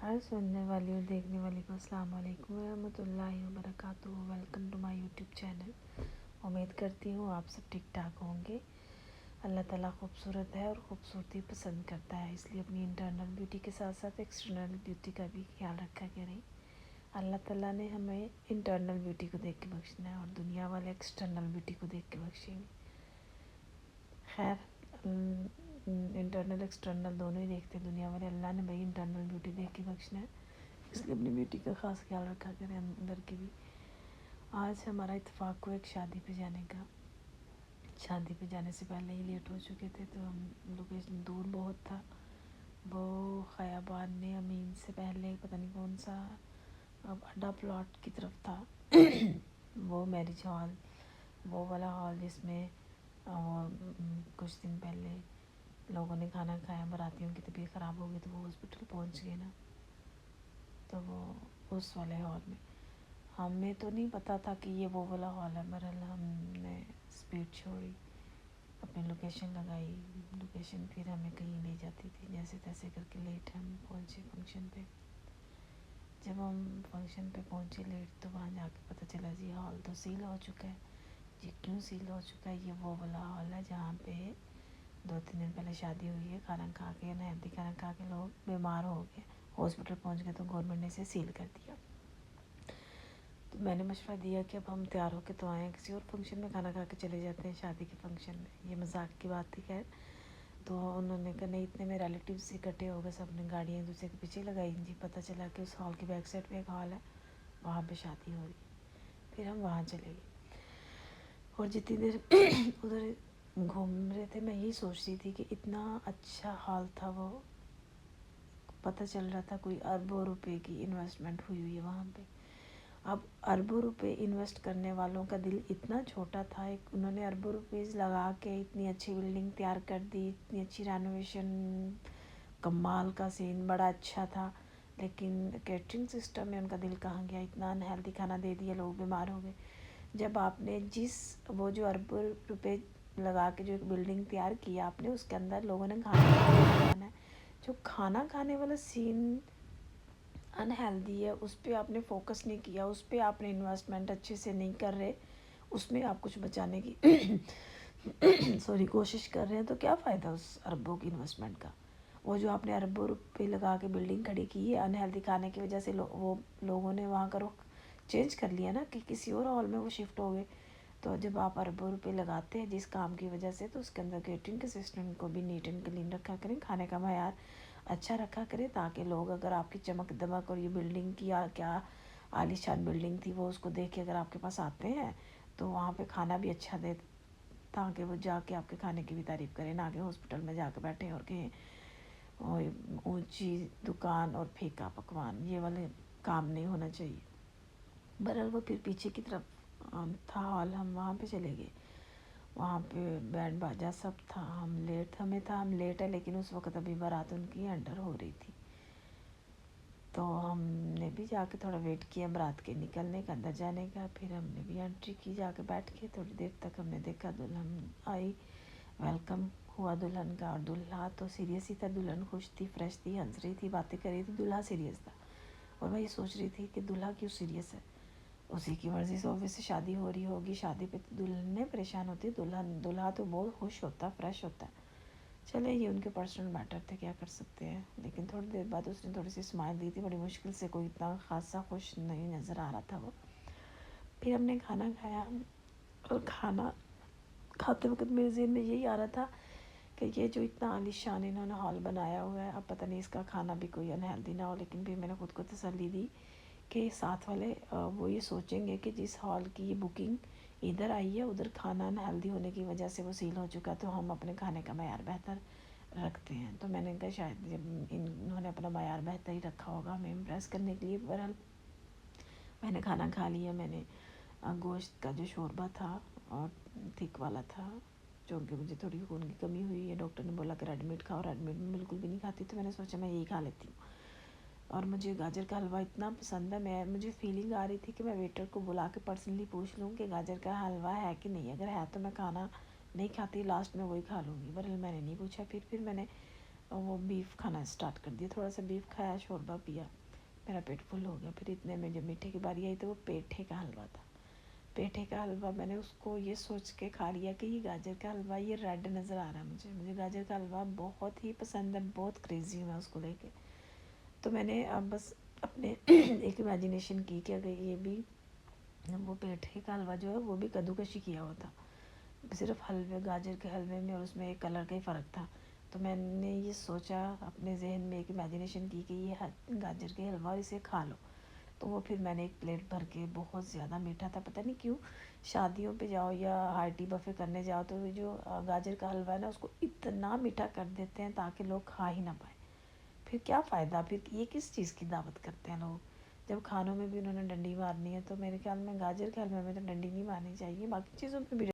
हर सुनने वाली और देखने वाली को अस्सलाम वालेकुम रहमतुल्लाहि व बरकातुहू। Welcome to my YouTube channel. उम्मीद करती हूँ आप सब ठीक ठाक होंगे। अल्लाह ताला खूबसूरत है और ख़ूबसूरती पसंद करता है, इसलिए अपनी इंटरनल ब्यूटी के साथ साथ एक्सटर्नल ब्यूटी का भी ख्याल रखा करें। अल्लाह ताला ने हमें इंटरनल ब्यूटी को देख के बख्शना है और दुनिया वाले एक्सटर्नल ब्यूटी को देख के बख्शेंगे। खैर, इंटरनल एक्सटर्नल दोनों ही देखते दुनिया वाले। अल्लाह ने भाई इंटरनल ब्यूटी देख के बख्शना है, इसलिए अपनी ब्यूटी का ख़ास ख्याल रखा करें अंदर की भी। आज हमारा इत्तेफाक को एक शादी पे जाने का। शादी पे जाने से पहले ही लेट हो चुके थे, तो हम लोकेशन दूर बहुत था। वो ख़याबान ने अमीन से पहले पता नहीं कौन सा अब अड्डा प्लॉट की तरफ था। वो मैरिज हॉल, वो वाला हॉल जिसमें कुछ दिन पहले लोगों ने खाना खाया, बारातियों की तबीयत ख़राब हो गई तो वो हॉस्पिटल पहुंच गए ना, तो वो उस वाले हॉल में। हमें तो नहीं पता था कि ये वो वाला हॉल है। बहरहाल हमने स्पीड छोड़ी, अपनी लोकेशन लगाई। लोकेशन फिर हमें कहीं ले जाती थी, जैसे तैसे करके लेट हम पहुँचे फंक्शन पे। जब हम फंक्शन पे पहुँचे लेट, तो वहाँ जाके पता चला जी हॉल तो सील हो चुका है। जी क्यों सील हो चुका है? ये वो वाला हॉल है जहाँ पे 2-3 दिन पहले शादी हुई है, खाना खा के नहदी खाना खा के लोग बीमार हो गए, हॉस्पिटल पहुँच गए, तो गवर्नमेंट ने इसे सील कर दिया। तो मैंने मशवरा दिया कि अब हम तैयार होकर तो आएँ, किसी और फंक्शन में खाना खा के चले जाते हैं शादी के फंक्शन में। ये मजाक की बात थी खैर। तो उन्होंने कहा नहीं, इतने में रिलेटिव से इकट्ठे हो गए, सब ने गाड़ियाँ एक दूसरे के पीछे लगाई जी। पता चला कि उस हॉल के बैक साइड पे एक हॉल है, वहाँ पे शादी हो रही। फिर हम वहाँ चले गए और जितनी देर उधर घूम रहे थे, मैं यही सोच रही थी कि इतना अच्छा हॉल था वो। पता चल रहा था कोई अरबों रुपए की इन्वेस्टमेंट हुई है वहाँ पे। अब अरबों रुपए इन्वेस्ट करने वालों का दिल इतना छोटा था। एक उन्होंने अरबों रुपीस लगा के इतनी अच्छी बिल्डिंग तैयार कर दी, इतनी अच्छी रेनोवेशन, कमाल का सीन, बड़ा अच्छा था। लेकिन कैटरिंग सिस्टम में उनका दिल कहाँ गया? इतना अनहेल्दी खाना दे दिया, लोग बीमार हो गए। जब आपने वो जो अरबों रुपए लगा के जो एक बिल्डिंग तैयार की, आपने उसके अंदर लोगों ने खाना है, जो खाना खाने वाला सीन अनहेल्दी है, उस पर आपने फोकस नहीं किया, उस पर आपने इन्वेस्टमेंट अच्छे से नहीं कर रहे, उसमें आप कुछ बचाने की सॉरी कोशिश कर रहे हैं, तो क्या फ़ायदा उस अरबों की इन्वेस्टमेंट का? वो जो आपने अरबों रुपये लगा के बिल्डिंग खड़ी की है, अनहेल्दी खाने की वजह से वो लोगों ने वहाँ का रुख चेंज कर लिया ना, कि किसी और हॉल में वो शिफ्ट हो गए। तो जब आप अरबों रुपये लगाते हैं जिस काम की वजह से, तो उसके अंदर कैटरिंग के सिस्टम को भी नीट एंड क्लीन रखा करें, खाने का मयार अच्छा रखा करें, ताकि लोग अगर आपकी चमक दमक और ये बिल्डिंग की क्या आलीशान बिल्डिंग थी वो उसको देख के अगर आपके पास आते हैं, तो वहाँ पे खाना भी अच्छा दे, ताकि वो जाके आपके खाने की भी तारीफ़ करें, ना कि हॉस्पिटल में जाके बैठे और कहें ऊंची दुकान और फीका पकवान। ये वाले काम नहीं होना चाहिए। बहरहाल वो फिर पीछे की तरफ था हॉल, हम वहाँ पे चले गए। वहाँ पे बैंड बाजा सब था। हम लेट है, लेकिन उस वक्त अभी बारात उनकी एंटर हो रही थी, तो हमने भी जाके थोड़ा वेट किया बारात के निकलने का, अंदर जाने का। फिर हमने भी एंट्री की, जाके बैठ के थोड़ी देर तक हमने देखा दुल्हन आई, वेलकम हुआ दुल्हन का। और दूल्हा तो सीरियस ही था, दुल्हन खुश थी, फ्रेश थी, हंस रही थी, बातें कर रही थी, दूल्हा सीरियस था। और मैं ये सोच रही थी कि दूल्हा क्यों सीरियस है? उसी की मर्ज़ी से ऑब्वियसली शादी हो रही होगी, शादी पे तो दुल्हन परेशान होती, दूल्हा तो बहुत खुश होता, फ्रेश होता। चले, ये उनके पर्सनल मैटर थे, क्या कर सकते हैं। लेकिन थोड़ी देर बाद उसने थोड़ी सी स्माइल दी थी, बड़ी मुश्किल से, कोई इतना खासा खुश नहीं नज़र आ रहा था वो। फिर हमने खाना खाया, और खाना खाते वक्त मेरे ज़हन में यही आ रहा था कि ये जो इतना आलीशान इन्होंने हॉल बनाया हुआ है, अब पता नहीं इसका खाना भी कोई अनहेल्दी ना हो। लेकिन फिर मैंने खुद को तसल्ली दी कि साथ वाले वो ये सोचेंगे कि जिस हॉल की ये बुकिंग इधर आई है, उधर खाना अनहेल्दी होने की वजह से वो सील हो चुका, तो हम अपने खाने का मयार बेहतर रखते हैं। तो मैंने कहा शायद जब इन्होंने अपना मयार बेहतर ही रखा होगा हमें इम्प्रेस करने के लिए। बहरहाल मैंने खाना खा लिया। मैंने गोश्त का जो शोरबा था और थिक वाला था, क्योंकि मुझे थोड़ी खून की कमी हुई है, डॉक्टर ने बोला कि रेड मीट खाओ। रेड मीट में बिल्कुल भी नहीं खाती, तो मैंने सोचा मैं यही खा लेती हूँ। और मुझे गाजर का हलवा इतना पसंद है, मुझे फीलिंग आ रही थी कि मैं वेटर को बुला के पर्सनली पूछ लूँ कि गाजर का हलवा है कि नहीं, अगर है तो मैं खाना नहीं खाती, लास्ट में वही खा लूँगी। बहरहाल मैंने नहीं पूछा। फिर मैंने وہ بیف کھانا اسٹارٹ کر دیا، تھوڑا سا بیف کھایا، شوربہ پیا، میرا پیٹ فل ہو گیا۔ پھر اتنے میں جب میٹھے کی باری آئی تو وہ پیٹھے کا حلوہ تھا۔ پیٹھے کا حلوہ میں نے اس کو یہ سوچ کے کھا لیا کہ یہ گاجر کا حلوہ، یہ ریڈ نظر آ رہا ہے مجھے گاجر کا حلوہ بہت ہی پسند ہے، بہت کریزی ہوں میں اس کو لے کے۔ تو میں نے اب بس اپنے ایک امیجینیشن کی کہ اگر یہ بھی وہ پیٹھے کا حلوہ جو ہے وہ بھی کدو کشی کیا ہوا تھا، صرف حلوے گاجر کے حلوے میں اور اس میں ایک کلر کا ہی فرق تھا۔ تو میں نے یہ سوچا اپنے ذہن میں ایک امیجینیشن کی کہ یہ گاجر کے حلوہ اور اسے کھا لو۔ تو وہ پھر میں نے ایک پلیٹ بھر کے، بہت زیادہ میٹھا تھا، پتہ نہیں کیوں شادیوں پہ جاؤ یا ہارٹی بفے کرنے جاؤ تو جو گاجر کا حلوہ ہے نا اس کو اتنا میٹھا کر دیتے ہیں تاکہ لوگ کھا ہی نہ پائیں۔ پھر کیا فائدہ، پھر یہ کس چیز کی دعوت کرتے ہیں لوگ؟ جب کھانوں میں بھی انہوں نے ڈنڈی مارنی ہے تو میرے خیال میں گاجر کے حلوے میں تو ڈنڈی نہیں مارنی چاہیے، باقی چیزوں پہ بھی